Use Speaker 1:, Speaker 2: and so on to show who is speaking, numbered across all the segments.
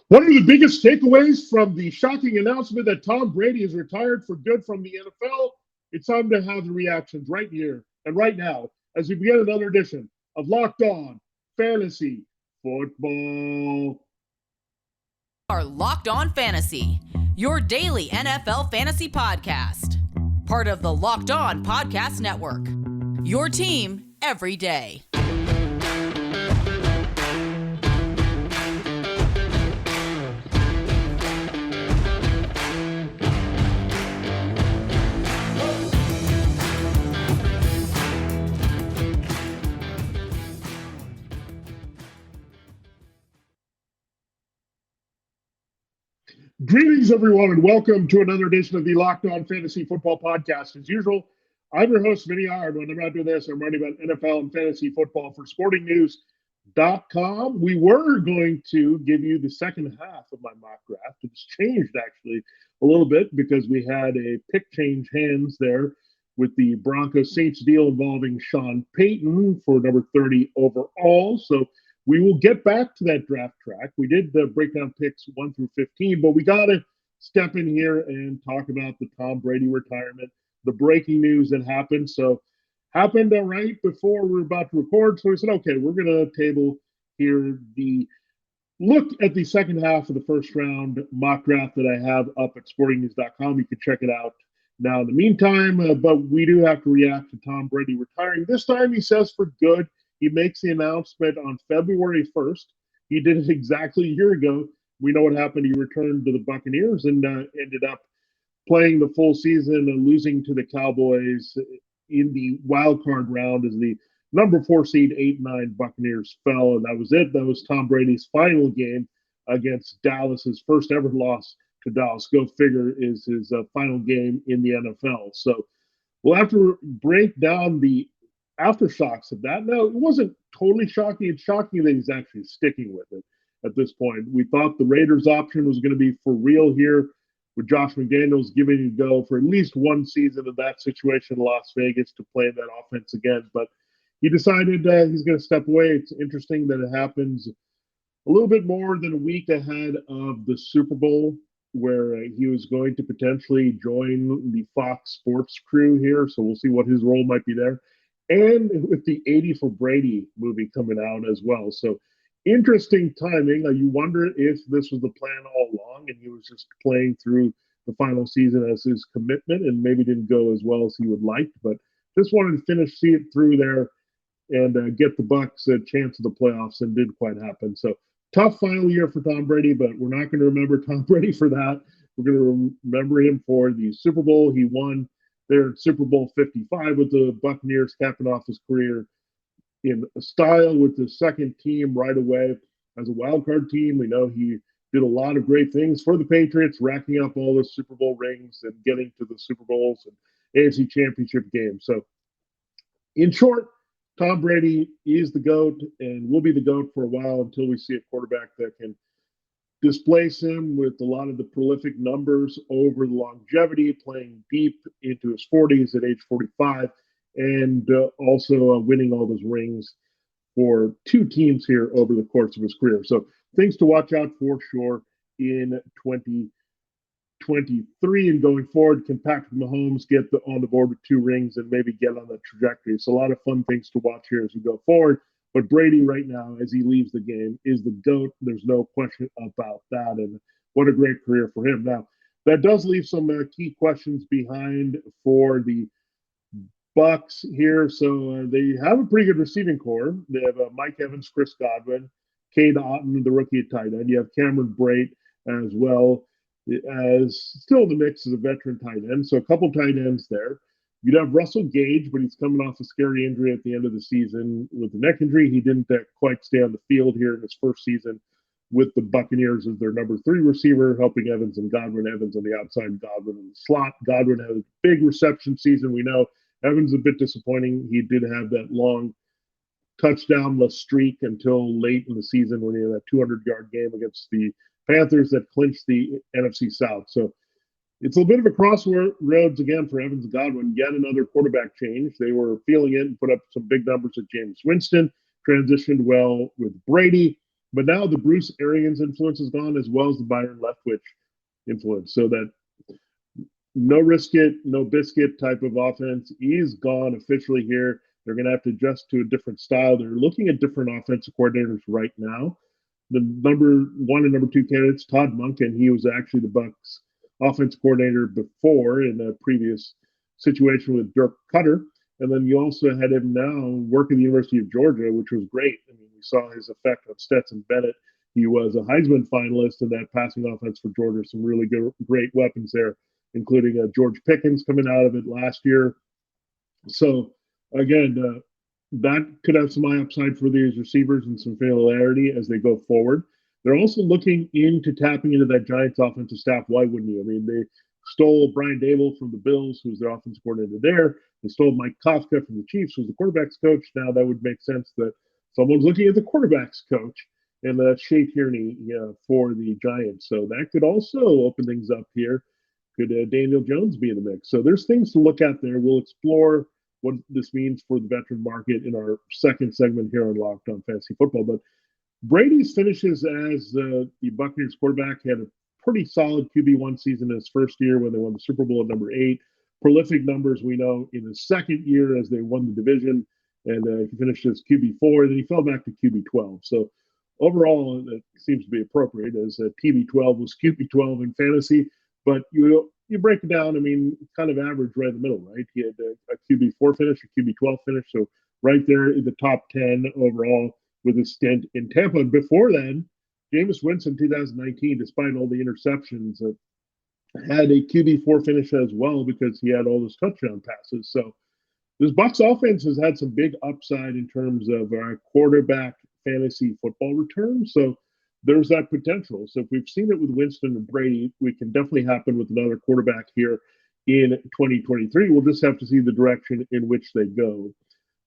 Speaker 1: One of the biggest takeaways from the shocking announcement that Tom Brady is retired for good from the NFL, it's time to have the reactions right here and right now as we begin another edition of Locked On Fantasy Football.
Speaker 2: Are Locked On Fantasy, your daily NFL fantasy podcast. Part of the Locked On Podcast Network. Your team every day.
Speaker 1: Greetings, everyone, and welcome to another edition of the Locked On Fantasy Football Podcast. As usual, I'm your host, Vinny Iron. When I'm out doing this, I'm writing about NFL and fantasy football for sportingnews.com. We were going to give you the second half of my mock draft. It's changed, actually, a little bit because we had a pick change hands there with the Broncos Saints deal involving Sean Payton for number 30 overall. So we will get back to that draft track. We did break down picks 1 through 15, but we got to step in here and talk about the Tom Brady retirement, the breaking news that happened. So happened right before we were about to record. So we said, okay, we're going to table here the look at the second half of the first round mock draft that I have up at sportingnews.com. You can check it out now in the meantime, but we do have to react to Tom Brady retiring. This time he says for good. He makes the announcement on February 1st. He did it exactly a year ago. We know what happened. He returned to the Buccaneers and ended up playing the full season and losing to the Cowboys in the wild card round as the number 4 seed 8-9 Buccaneers fell. And that was it. That was Tom Brady's final game against Dallas, his first ever loss to Dallas. Go figure, is his final game in the NFL. So we'll have to break down the aftershocks of that. No, it wasn't totally shocking. It's shocking that he's actually sticking with it at this point. We thought the Raiders option was going to be for real here with Josh McDaniels giving it a go for at least one season of that situation in Las Vegas to play that offense again. But he decided he's going to step away. It's interesting that it happens a little bit more than a week ahead of the Super Bowl, where he was going to potentially join the Fox Sports crew here. So we'll see what his role might be there. And with the 80 for Brady movie coming out as well. So interesting timing. You wonder if this was the plan all along and he was just playing through the final season as his commitment and maybe didn't go as well as he would like. But just wanted to see it through there and get the Bucs a chance of the playoffs, and didn't quite happen. So tough final year for Tom Brady, but we're not going to remember Tom Brady for that. We're going to remember him for the Super Bowl he won there in Super Bowl 55 with the Buccaneers, capping off his career in style with the second team right away as a wild card team. We know he did a lot of great things for the Patriots, racking up all the Super Bowl rings and getting to the Super Bowls and AFC Championship games. So in short, Tom Brady is the GOAT and will be the GOAT for a while until we see a quarterback that can displace him with a lot of the prolific numbers over the longevity, playing deep into his 40s at age 45, and also winning all those rings for two teams here over the course of his career. So things to watch out for sure in 2023 and going forward. Can Patrick Mahomes get on the board with 2 rings and maybe get on the trajectory? So a lot of fun things to watch here as we go forward. But Brady right now, as he leaves the game, is the GOAT. There's no question about that. And what a great career for him. Now, that does leave some key questions behind for the Bucs here. So they have a pretty good receiving core. They have Mike Evans, Chris Godwin, Cade Otton, the rookie at tight end. You have Cameron Brate as well as still in the mix as a veteran tight end. So a couple tight ends there. You'd have Russell Gage, but he's coming off a scary injury at the end of the season with the neck injury. He didn't quite stay on the field here in his first season with the Buccaneers as their number 3 receiver, helping Evans and Godwin. Evans on the outside, Godwin in the slot. Godwin had a big reception season. We know Evans a bit disappointing. He did have that long touchdownless streak until late in the season when he had that 200-yard game against the Panthers that clinched the NFC South. So it's a bit of a crossroads again for Evans and Godwin. Yet another quarterback change. They were feeling it and put up some big numbers with James Winston. Transitioned well with Brady. But now the Bruce Arians influence is gone, as well as the Byron Leftwich influence. So that no risk it, no biscuit type of offense is gone officially here. They're going to have to adjust to a different style. They're looking at different offensive coordinators right now. The number one and number two candidates, Todd Monken, he was actually the Bucs offense coordinator before in a previous situation with Dirk Cutter. And then you also had him now work at the University of Georgia, which was great. I mean, we saw his effect on Stetson Bennett. He was a Heisman finalist in that passing offense for Georgia. Some really good, great weapons there, including George Pickens coming out of it last year. So again, that could have some eye upside for these receivers and some familiarity as they go forward. They're also looking into tapping into that Giants offensive staff. Why wouldn't you? I mean, they stole Brian Dable from the Bills, who's their offensive coordinator there. They stole Mike Kafka from the Chiefs, who's the quarterback's coach. Now that would make sense that someone's looking at the quarterback's coach and Shea Tierney for the Giants. So that could also open things up here. Could Daniel Jones be in the mix? So there's things to look at there. We'll explore what this means for the veteran market in our second segment here on Locked On Fantasy Football. But Brady's finishes as the Buccaneers quarterback had a pretty solid QB1 season in his first year when they won the Super Bowl at number 8. Prolific numbers, we know, in his second year as they won the division, and he finished as QB4, then he fell back to QB12. So overall, it seems to be appropriate as TB12 was QB12 in fantasy, but you break it down, I mean, kind of average right in the middle, right? He had a QB4 finish, a QB12 finish, so right there in the top 10 overall with his stint in Tampa. And before then, Jameis Winston, 2019, despite all the interceptions, had a QB4 finish as well because he had all those touchdown passes. So this Bucs offense has had some big upside in terms of quarterback fantasy football returns. So there's that potential. So if we've seen it with Winston and Brady, we can definitely happen with another quarterback here in 2023. We'll just have to see the direction in which they go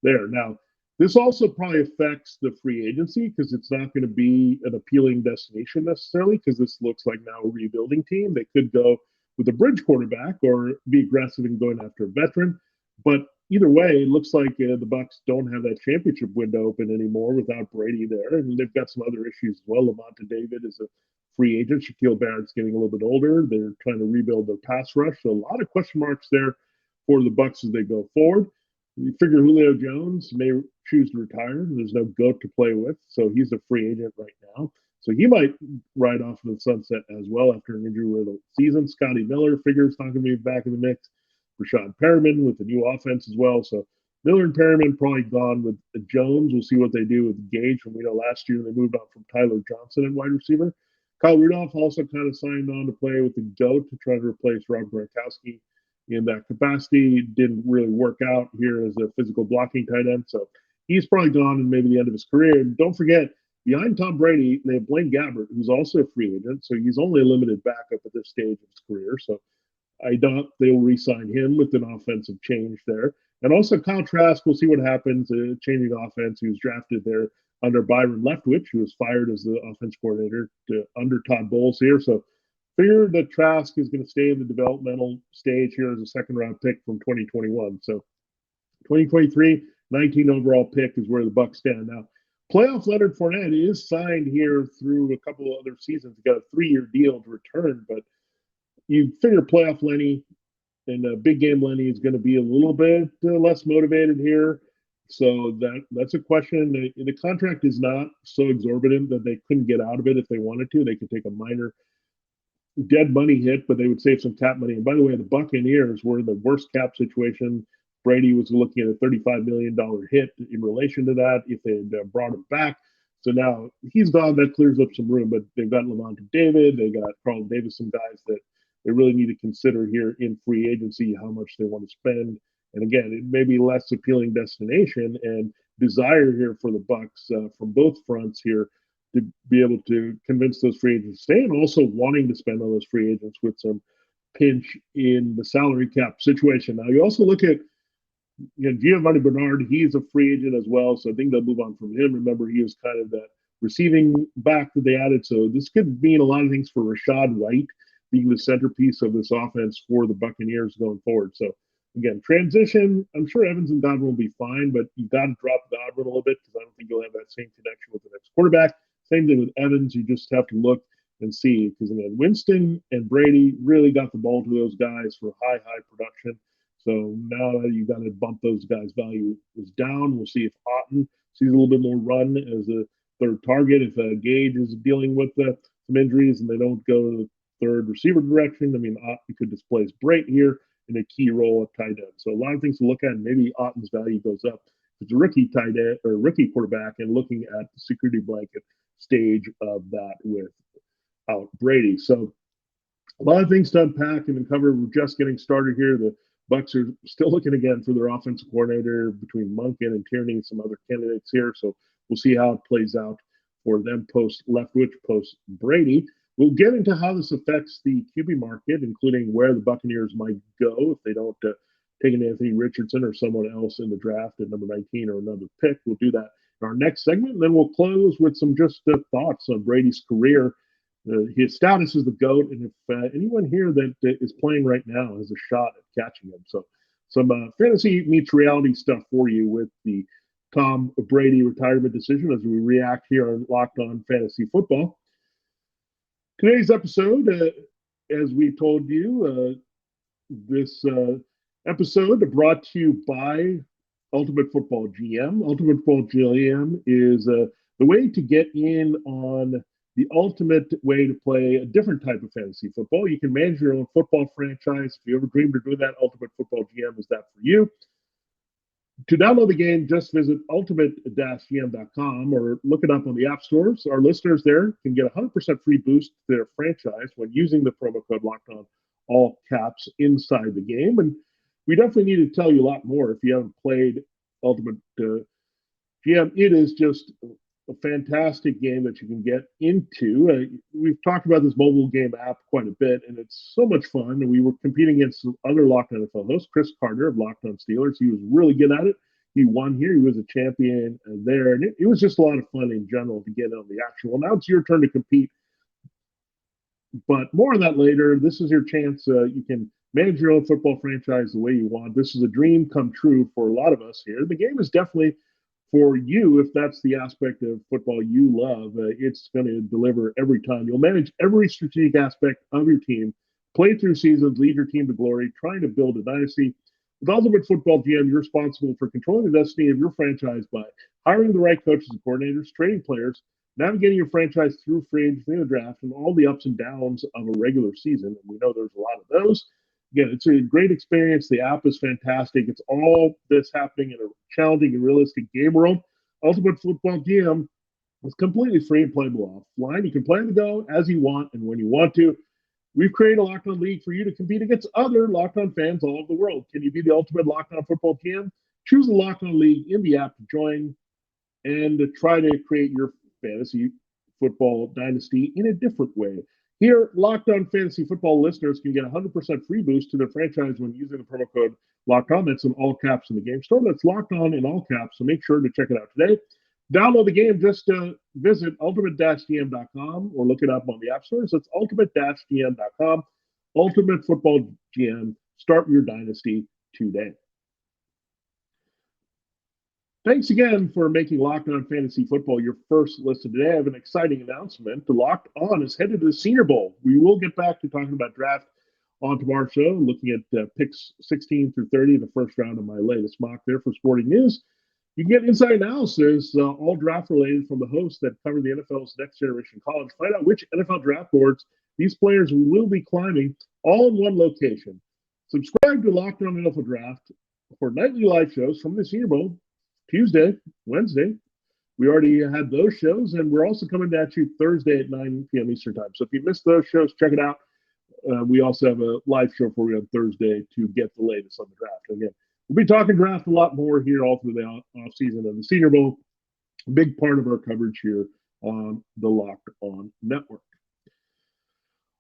Speaker 1: there. Now, this also probably affects the free agency because it's not going to be an appealing destination necessarily because this looks like now a rebuilding team. They could go with a bridge quarterback or be aggressive in going after a veteran. But either way, it looks like the Bucs don't have that championship window open anymore without Brady there. And they've got some other issues as well. Lavonte David is a free agent. Shaquille Barrett's getting a little bit older. They're trying to rebuild their pass rush. So a lot of question marks there for the Bucs as they go forward. You figure Julio Jones may choose to retire. There's no GOAT to play with, so he's a free agent right now. So he might ride off in the sunset as well after an injury-riddled season. Scotty Miller figures not going to be back in the mix. Rashad Perriman with the new offense as well. So Miller and Perriman probably gone with Jones. We'll see what they do with Gage. And we know last year they moved on from Tyler Johnson at wide receiver. Kyle Rudolph also kind of signed on to play with the GOAT to try to replace Rob Gronkowski in that capacity. Didn't really work out here as a physical blocking tight end. So he's probably gone in maybe the end of his career. And don't forget, behind Tom Brady, they have Blaine Gabbert, who's also a free agent. So he's only a limited backup at this stage of his career. So I doubt they'll re-sign him with an offensive change there. And also Kyle Trask, we'll see what happens. Changing offense, he was drafted there under Byron Leftwich, who was fired as the offense coordinator under Todd Bowles here. So figure that Trask is going to stay in the developmental stage here as a second-round pick from 2021. So 2023, 19 overall pick is where the Bucs stand. Now, playoff Leonard Fournette is signed here through a couple of other seasons. He got a 3-year deal to return, but you figure playoff Lenny and big game Lenny is going to be a little bit less motivated here. So that's a question. The contract is not so exorbitant that they couldn't get out of it if they wanted to. They could take a minor dead money hit, but they would save some cap money. And by the way, the Buccaneers were in the worst cap situation. Brady was looking at a $35 million hit in relation to that if they had brought him back. So now he's gone. That clears up some room, but they've got Lavonte David. They got Carlton Davis, some guys that they really need to consider here in free agency how much they want to spend. And again, it may be less appealing destination and desire here for the Bucs from both fronts here to be able to convince those free agents to stay and also wanting to spend on those free agents with some pinch in the salary cap situation. Now, you also look at Giovanni Bernard. He's a free agent as well, so I think they'll move on from him. Remember, he was kind of that receiving back that they added. So this could mean a lot of things for Rachaad White being the centerpiece of this offense for the Buccaneers going forward. So again, transition, I'm sure Evans and Godwin will be fine, but you got to drop Godwin a little bit because I don't think you'll have that same connection with the next quarterback. Same thing with Evans. You just have to look and see, because again, Winston and Brady really got the ball to those guys for high production. So now you got to bump those guys' value is down. We'll see if Otten sees a little bit more run as a third target. If Gage is dealing with some injuries and they don't go the third receiver direction, I mean, Otten could displace Brate here in a key role at tight end. So a lot of things to look at. Maybe Otten's value goes up. It's a rookie tight end or rookie quarterback, and looking at the security blanket stage of that without Brady. So a lot of things to unpack and uncover. We're just getting started here. The Bucs are still looking again for their offensive coordinator between Monken and Tierney and some other candidates here. So we'll see how it plays out for them post Leftwich, post Brady. We'll get into how this affects the QB market, including where the Buccaneers might go if they don't take an Anthony Richardson or someone else in the draft at number 19 or another pick. We'll do that in our next segment. And then we'll close with some just thoughts on Brady's career. His status as the GOAT, and if anyone here that is playing right now has a shot at catching him. So some fantasy meets reality stuff for you with the Tom Brady retirement decision as we react here on Locked On Fantasy Football. Today's episode, as we told you, this episode brought to you by Ultimate Football GM. Ultimate Football GM is the way to get in on the ultimate way to play a different type of fantasy football. You can manage your own football franchise. If you ever dreamed of doing that, Ultimate Football GM is that for you. To download the game, just visit ultimate-gm.com or look it up on the app stores. Our listeners there can get a 100% free boost to their franchise when using the promo code LOCKEDON, all caps, inside the game. And we definitely need to tell you a lot more if you haven't played Ultimate GM. It is just a fantastic game that you can get into. We've talked about this mobile game app quite a bit, and it's so much fun. And we were competing against some other Locked On NFL hosts, Chris Carter of Locked On Steelers. He was really good at it. He won here. He was a champion there. And it was just a lot of fun in general to get on the actual. Now it's your turn to compete. But more on that later. This is your chance. You can manage your own football franchise the way you want. This is a dream come true for a lot of us here. The game is definitely for you, if that's the aspect of football you love. It's going to deliver every time. You'll manage every strategic aspect of your team, play through seasons, lead your team to glory, trying to build a dynasty. With Ultimate Football GM, you're responsible for controlling the destiny of your franchise by hiring the right coaches and coordinators, trading players, navigating your franchise through free agency and the draft, and all the ups and downs of a regular season. And we know there's a lot of those. Again, it's a great experience. The app is fantastic. It's all this happening in a challenging and realistic game world. Ultimate Football GM is completely free and playable offline. You can play on the go as you want and when you want to. We've created a Locked On League for you to compete against other Locked On fans all over the world. Can you be the ultimate Locked On Football GM? Choose the Locked On League in the app to join and to try to create your fantasy football dynasty in a different way. Here, Locked On Fantasy Football listeners can get a 100% free boost to their franchise when using the promo code Locked On. That's in all caps in the game store. That's Locked On in all caps, so make sure to check it out today. Download the game. Just visit ultimate-gm.com or look it up on the app stores. That's ultimate-gm.com. Ultimate Football GM. Start your dynasty today. Thanks again for making Locked On Fantasy Football your first listen today. I have an exciting announcement. The Locked On is headed to the Senior Bowl. We will get back to talking about draft on tomorrow's show, looking at picks 16 through 30, the first round of my latest mock there for Sporting News. You can get inside analysis, all draft related, from the hosts that cover the NFL's next generation college. Find out which NFL draft boards these players will be climbing, all in one location. Subscribe to Locked On NFL Draft for nightly live shows from the Senior Bowl. Tuesday, Wednesday. We already had those shows, and we're also coming at you Thursday at 9 p.m. Eastern Time. So if you missed those shows, check it out. We also have a live show for you on Thursday to get the latest on the draft. Again, we'll be talking draft a lot more here all through the off season of the Senior Bowl. A big part of our coverage here on the Locked On Network.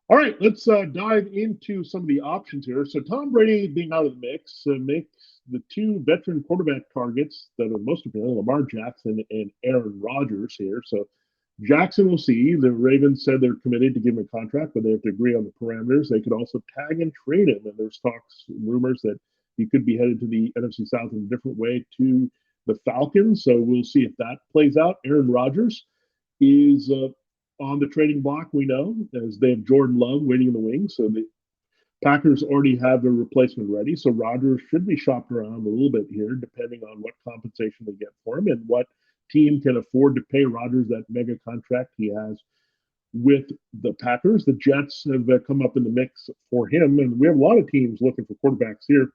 Speaker 1: All right, let's dive into some of the options here. So Tom Brady being out of the mix makes the two veteran quarterback targets that are most appealing, Lamar Jackson and Aaron Rodgers here. So Jackson will see. The Ravens said they're committed to give him a contract, but they have to agree on the parameters. They could also tag and trade him, and there's talks, rumors that he could be headed to the NFC South in a different way to the Falcons. So we'll see if that plays out. Aaron Rodgers, is on the trading block, we know, as they have Jordan Love waiting in the wings. So the Packers already have their replacement ready. So Rodgers should be shopped around a little bit here, depending on what compensation they get for him and what team can afford to pay Rodgers that mega contract he has with the Packers. The Jets have come up in the mix for him, and we have a lot of teams looking for quarterbacks here.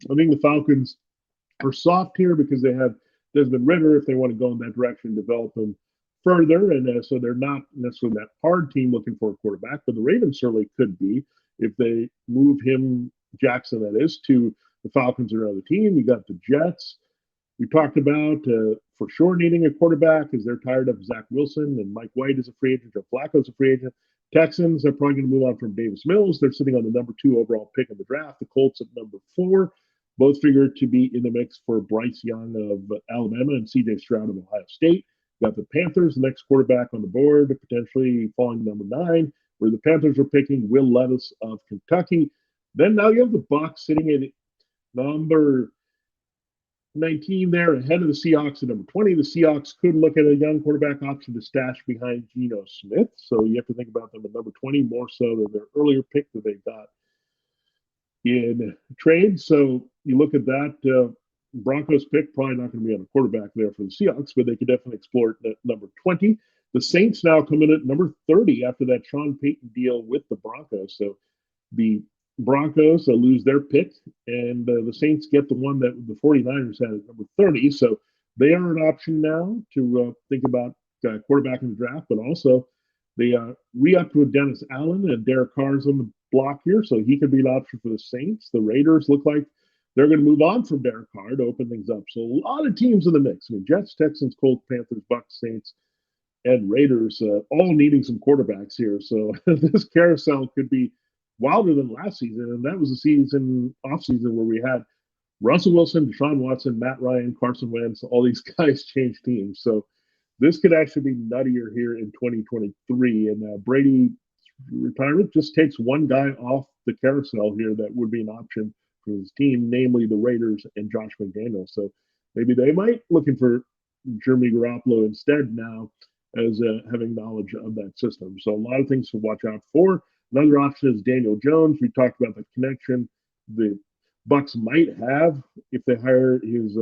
Speaker 1: I think the Falcons are soft here because they have Desmond Ritter if they want to go in that direction, develop him further. And so they're not necessarily that hard team looking for a quarterback, but the Ravens certainly could be if they move him, Jackson, that is, to the Falcons or another team. You got the Jets. We talked about for sure needing a quarterback because they're tired of Zach Wilson and Mike White is a free agent. Joe Flacco's a free agent. Texans are probably going to move on from Davis Mills. They're sitting on the number 2 overall pick in the draft. The Colts at number 4. Both figured to be in the mix for Bryce Young of Alabama and C.J. Stroud of Ohio State. Got the Panthers, the next quarterback on the board, potentially falling number 9, where the Panthers are picking Will Levis of Kentucky. Then now you have the Bucs sitting at number 19 there, ahead of the Seahawks at number 20. The Seahawks could look at a young quarterback option to stash behind Geno Smith. So you have to think about them at number 20 more so than their earlier pick that they got in trade. So you look at that. Broncos pick, probably not going to be on a quarterback there for the Seahawks, but they could definitely explore it at number 20. The Saints now come in at number 30 after that Sean Payton deal with the Broncos. So the Broncos lose their pick, and the Saints get the one that the 49ers had at number 30. So they are an option now to think about quarterback in the draft, but also they re-upped with Dennis Allen, and Derek Carr's on the block here, so he could be an option for the Saints. The Raiders look like they're going to move on from Derek Carr to open things up. So a lot of teams in the mix. I mean, Jets, Texans, Colts, Panthers, Bucs, Saints, and Raiders all needing some quarterbacks here. So this carousel could be wilder than last season, and that was the off season where we had Russell Wilson, Deshaun Watson, Matt Ryan, Carson Wentz, all these guys change teams. So this could actually be nuttier here in 2023. And Brady retirement just takes one guy off the carousel here that would be an option for his team, namely the Raiders and Josh McDaniels. So maybe they might looking for Jimmy Garoppolo instead now as having knowledge of that system. So a lot of things to watch out for. Another option is Daniel Jones. We talked about the connection the Bucs might have if they hire his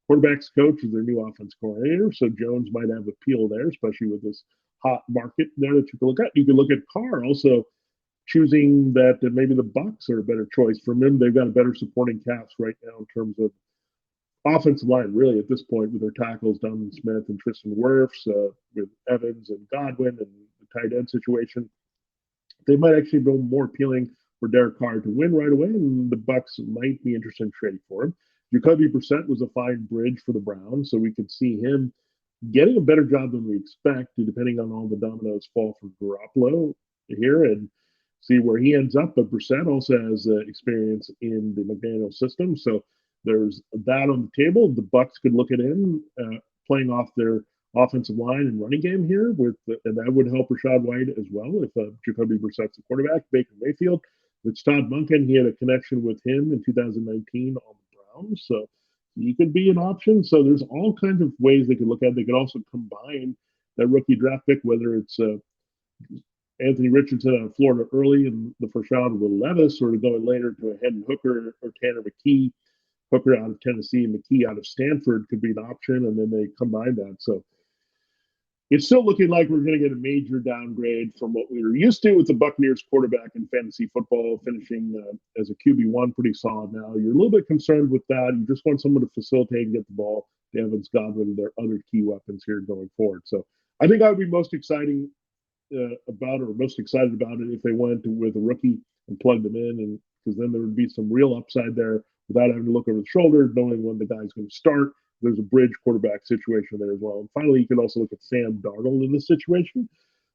Speaker 1: quarterbacks coach as their new offense coordinator. So Jones might have appeal there, especially with this hot market there that you can look at. You can look at Carr also choosing that maybe the Bucs are a better choice for him. They've got a better supporting cast right now in terms of offensive line, really, at this point, with their tackles, Donovan Smith and Tristan Wirfs, with Evans and Godwin and the tight end situation. They might actually be more appealing for Derek Carr to win right away, and the Bucs might be interested in trading for him. Jacoby Brissett was a fine bridge for the Browns, so we could see him getting a better job than we expect, depending on all the dominoes fall for Garoppolo here and see where he ends up. But Brissett also has experience in the McDaniel system, so there's that on the table. The Bucs could look at him playing off their offensive line and running game here, and that would help Rachaad White as well if Jacoby Brissett's a quarterback. Baker Mayfield, which Todd Monken, he had a connection with him in 2019 on the Browns, so he could be an option. So there's all kinds of ways they could look at it. They could also combine that rookie draft pick, whether it's Anthony Richardson out of Florida early in the first round with Levis, or to go in later to a Hendon Hooker or Tanner McKee. Hooker out of Tennessee, McKee out of Stanford could be an option, and then they combine that. So it's still looking like we're going to get a major downgrade from what we were used to with the Buccaneers quarterback in fantasy football, finishing as a QB1 pretty solid now. You're a little bit concerned with that. You just want someone to facilitate and get the ball to Evans, Godwin, and their other key weapons here going forward. So I think I would be most excited about it if they went with a rookie and plugged them in, and because then there would be some real upside there without having to look over the shoulder, knowing when the guy's going to start. There's a bridge quarterback situation there as well. And finally, you can also look at Sam Darnold in this situation.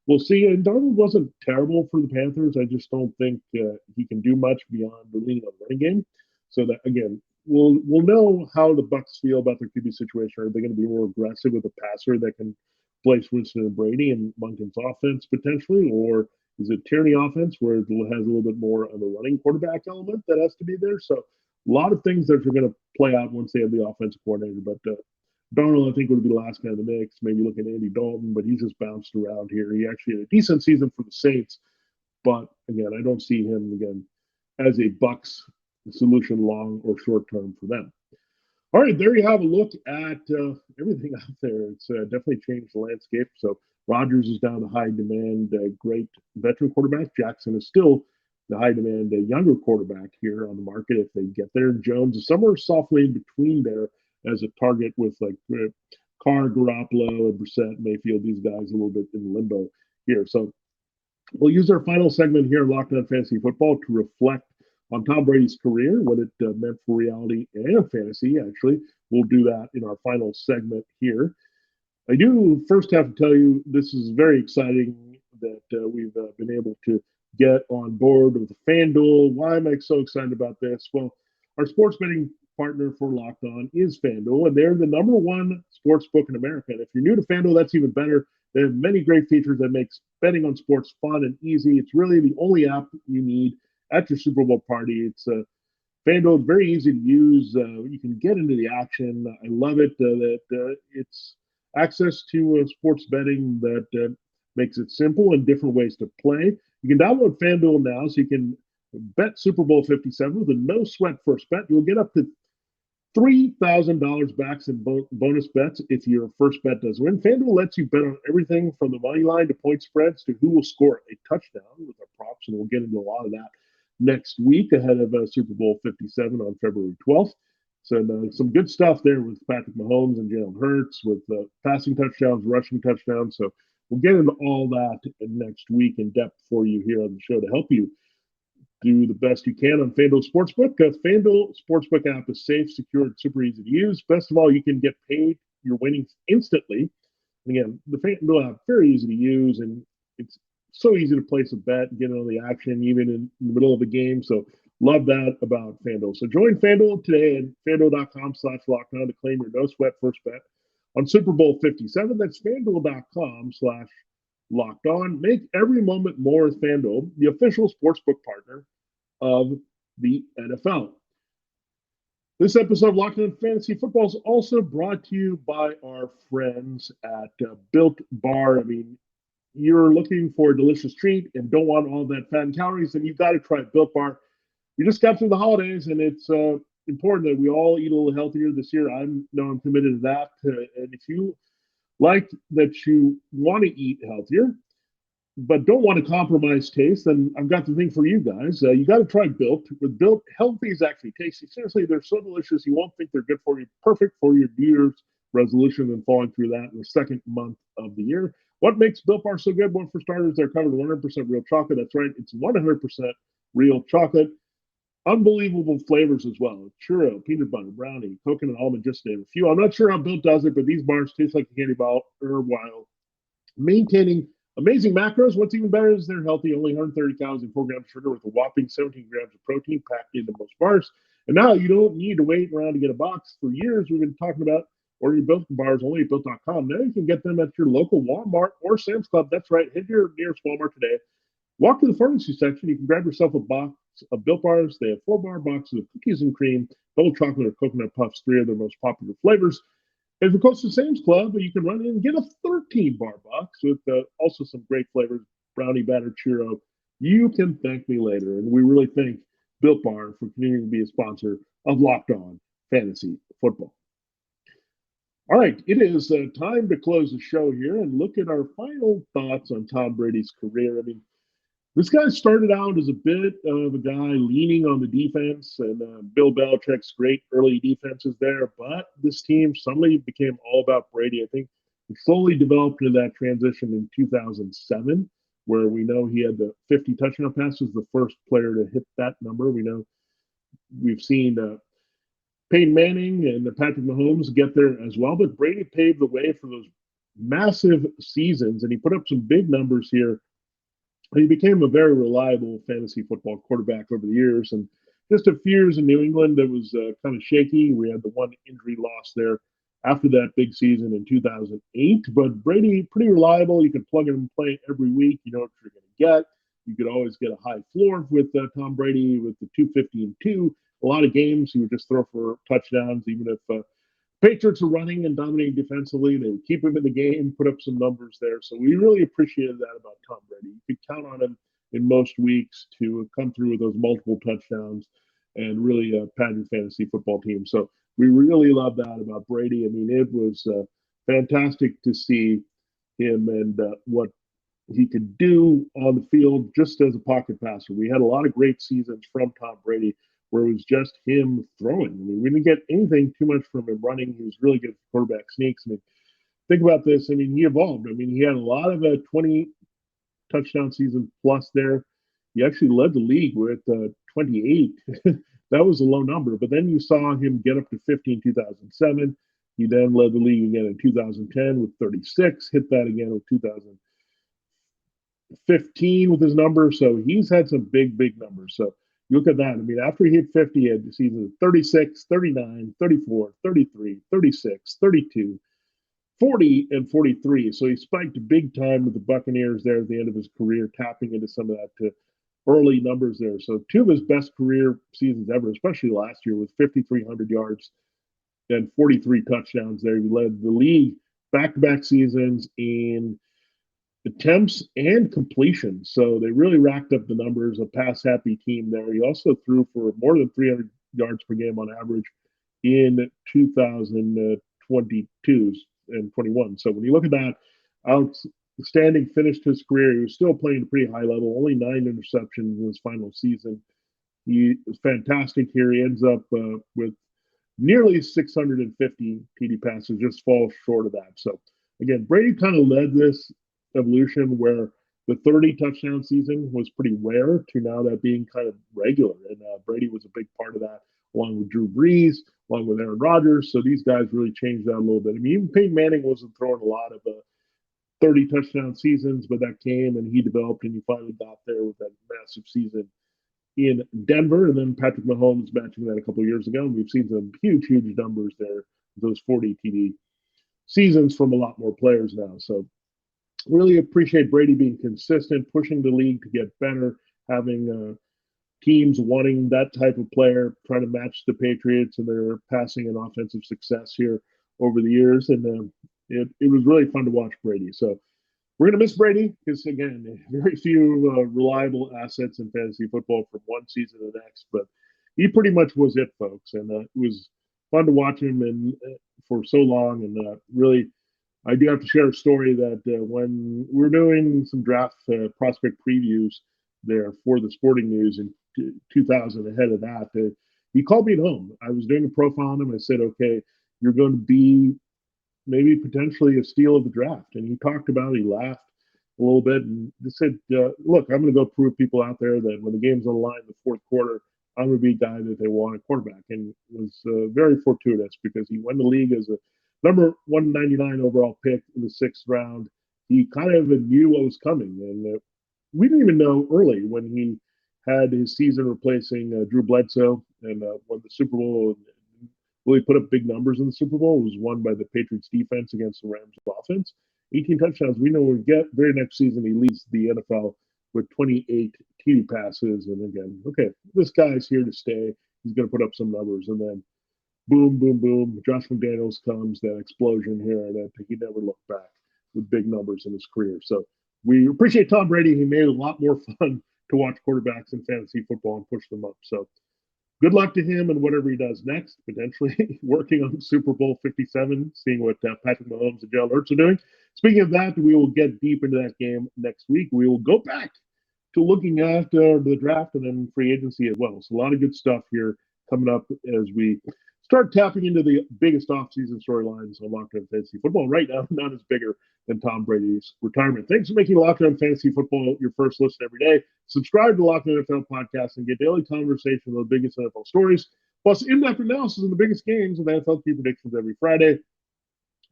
Speaker 1: We'll see. And Darnold wasn't terrible for the Panthers. I just don't think he can do much beyond the leaning on the running game. So that, again, we'll know how the Bucs feel about their QB situation. Are they going to be more aggressive with a passer that can place Winston and Brady and Monken's offense potentially? Or is it Tierney offense where it has a little bit more of a running quarterback element that has to be there? So a lot of things that are going to play out once they have the offensive coordinator. But Darnold, I think, would be the last guy in the mix. Maybe look at Andy Dalton, but he's just bounced around here. He actually had a decent season for the Saints, but again, I don't see him again as a Bucks solution long or short term for them. All right, there you have a look at everything out there. It's definitely changed the landscape. So Rodgers is down to high demand, great veteran quarterback. Jackson is still the high demand, younger quarterback here on the market if they get there. Jones is somewhere softly in between there as a target with like Carr, Garoppolo, and Brissett, Mayfield. These guys a little bit in limbo here. So we'll use our final segment here in Locked On Fantasy Football to reflect on Tom Brady's career, what it meant for reality and fantasy, actually. We'll do that in our final segment here. I do first have to tell you this is very exciting that we've been able to get on board with FanDuel. Why am I so excited about this? Well, our sports betting partner for Locked On is FanDuel, and they're the number one sports book in America. And if you're new to FanDuel, that's even better. They have many great features that makes betting on sports fun and easy. It's really the only app you need at your Super Bowl party. It's FanDuel is very easy to use. You can get into the action. I love it that it's access to sports betting that makes it simple and different ways to play. You can download FanDuel now so you can bet Super Bowl 57 with a no sweat first bet. You'll get up to $3,000 back in bonus bets if your first bet does win. FanDuel lets you bet on everything from the money line to point spreads to who will score a touchdown with our props, and we'll get into a lot of that next week ahead of Super Bowl 57 on February 12th. So some good stuff there with Patrick Mahomes and Jalen Hurts with passing touchdowns, rushing touchdowns. So we'll get into all that next week in depth for you here on the show to help you do the best you can on FanDuel Sportsbook. FanDuel Sportsbook app is safe, secure, and super easy to use. Best of all, you can get paid your winnings instantly. And again, the FanDuel app very easy to use, and it's so easy to place a bet and get on the action even in the middle of the game. So love that about FanDuel. So join FanDuel today at FanDuel.com/lockdown to claim your no sweat first bet on Super Bowl 57. That's FanDuel.com/locked on. Make every moment more with FanDuel, the official sportsbook partner of the NFL. This episode of Locked On Fantasy Football is also brought to you by our friends at Built Bar. I mean, you're looking for a delicious treat and don't want all that fat and calories, then you've got to try Built Bar. We just got through the holidays, and it's important that we all eat a little healthier this year. I know I'm committed to that. And if you like that you want to eat healthier, but don't want to compromise taste, then I've got the thing for you guys. You got to try Built. With Built, healthy is actually tasty. Seriously, they're so delicious, you won't think they're good for you. Perfect for your New Year's resolution and falling through that in the second month of the year. What makes Built Bar so good? Well, for starters, they're covered in 100% real chocolate. That's right. It's 100% real chocolate. Unbelievable flavors as well. Churro, peanut butter, brownie, coconut, almond, just to name a few. I'm not sure how Built does it, but these bars taste like a candy bar while maintaining amazing macros. What's even better is they're healthy, only 130 calories and 4 grams of sugar with a whopping 17 grams of protein packed into most bars. And now you don't need to wait around to get a box. For years, we've been talking about ordering Built bars only at Built.com. Now you can get them at your local Walmart or Sam's Club. That's right. Head to your nearest Walmart today. Walk to the pharmacy section. You can grab yourself a box of Built Bars. They have 4-bar boxes of cookies and cream, double chocolate or coconut puffs, 3 of their most popular flavors. And if you're close to Sam's Club, you can run in and get a 13-bar box with also some great flavors, brownie batter, churro. You can thank me later. And we really thank Built Bar for continuing to be a sponsor of Locked On Fantasy Football. All right, it is time to close the show here and look at our final thoughts on Tom Brady's career. I mean, this guy started out as a bit of a guy leaning on the defense, and Bill Belichick's great early defenses there, but this team suddenly became all about Brady. I think he slowly developed into that transition in 2007, where we know he had the 50 touchdown passes, the first player to hit that number. We know we've seen Peyton Manning and Patrick Mahomes get there as well, but Brady paved the way for those massive seasons, and he put up some big numbers here. He became a very reliable fantasy football quarterback over the years. And just a few years in New England, it was kind of shaky. We had the one injury loss there after that big season in 2008. But Brady, pretty reliable. You can plug him and play every week. You know what you're going to get. You could always get a high floor with Tom Brady with the 250 and 2. A lot of games he would just throw for touchdowns, even if Patriots are running and dominating defensively. They would keep him in the game, put up some numbers there. So we really appreciated that about Tom Brady. You could count on him in most weeks to come through with those multiple touchdowns and really pad your fantasy football team. So we really love that about Brady. I mean, it was fantastic to see him and what he could do on the field just as a pocket passer. We had a lot of great seasons from Tom Brady where it was just him throwing. I mean, we didn't get anything too much from him running. He was really good at quarterback sneaks. I mean, think about this. I mean, he evolved. I mean, he had a lot of 20 touchdown season plus there. He actually led the league with 28. That was a low number. But then you saw him get up to 50 in 2007. He then led the league again in 2010 with 36, hit that again with 2015 with his numbers. So he's had some big, big numbers. So you look at that. I mean, after he hit 50, he had the season of 36, 39, 34, 33, 36, 32, 40, and 43. So he spiked big time with the Buccaneers there at the end of his career, tapping into some of that early numbers there. So two of his best career seasons ever, especially last year, with 5,300 yards and 43 touchdowns there. He led the league back-to-back seasons in attempts and completions. So they really racked up the numbers, a pass-happy team there. He also threw for more than 300 yards per game on average in 2022 and 21. So when you look at that, outstanding finish to his career. He was still playing at a pretty high level, only 9 interceptions in his final season. He is fantastic here. He ends up with nearly 650 TD passes, just falls short of that. So again, Brady kind of led this evolution where the 30 touchdown season was pretty rare to now that being kind of regular. And Brady was a big part of that, along with Drew Brees, along with Aaron Rodgers. So these guys really changed that a little bit. I mean, even Peyton Manning wasn't throwing a lot of 30 touchdown seasons, but that came and he developed and he finally got there with that massive season in Denver. And then Patrick Mahomes matching that a couple of years ago. And we've seen some huge, huge numbers there, those 40 TD seasons from a lot more players now. So really appreciate Brady being consistent, pushing the league to get better, having teams wanting that type of player, trying to match the Patriots and their passing and offensive success here over the years. And it was really fun to watch Brady. So we're going to miss Brady because, again, very few reliable assets in fantasy football from one season to the next. But he pretty much was it, folks. And it was fun to watch him for so long. And really, I do have to share a story that when we were doing some draft prospect previews there for the Sporting News in 2000, ahead of that, he called me at home. I was doing a profile on him. I said, okay, you're going to be maybe potentially a steal of the draft. And he talked about it. He laughed a little bit and just said, look, I'm going to go prove people out there that when the game's on the line in the fourth quarter, I'm going to be a guy that they want a quarterback. And it was very fortuitous because he won the league as a number 199 overall pick in the 6th round. He kind of knew what was coming. And we didn't even know early when he had his season replacing Drew Bledsoe and won the Super Bowl and really put up big numbers in the Super Bowl. It was won by the Patriots defense against the Rams offense. 18 touchdowns. We know we get very next season he leads the NFL with 28 TD passes. And again, okay, this guy's here to stay. He's going to put up some numbers. And then boom, boom, boom. Josh McDaniels comes, that explosion here, and he never looked back with big numbers in his career. So we appreciate Tom Brady. He made it a lot more fun to watch quarterbacks in fantasy football and push them up. So good luck to him and whatever he does next, potentially working on Super Bowl 57, seeing what Patrick Mahomes and Jalen Hurts are doing. Speaking of that, we will get deep into that game next week. We will go back to looking at the draft and then free agency as well. So a lot of good stuff here coming up as we start tapping into the bigged offseason storylines on Locked On Fantasy Football. Right now, none is bigger than Tom Brady's retirement. Thanks for making Locked On Fantasy Football your first listen every day. Subscribe to Locked On NFL Podcast and get daily conversation on the biggest NFL stories, plus in-depth analysis of the biggest games and NFL key predictions every Friday.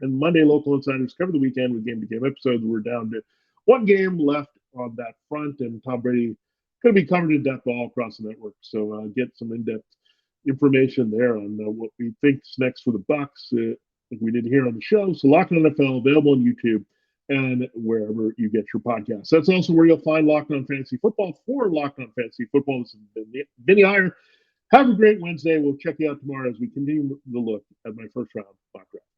Speaker 1: And Monday, local insiders cover the weekend with game-to-game episodes. We're down to one game left on that front, and Tom Brady going to be covered in depth all across the network. So get some in-depth information there on what we think's next for the Bucs, like we did here on the show. So Locked On NFL available on YouTube and wherever you get your podcasts. That's also where you'll find Locked On Fantasy Football for Locked On Fantasy Football. This is Vinny Iyer Have a great Wednesday. We'll check you out tomorrow as we continue the look at my first round mock draft.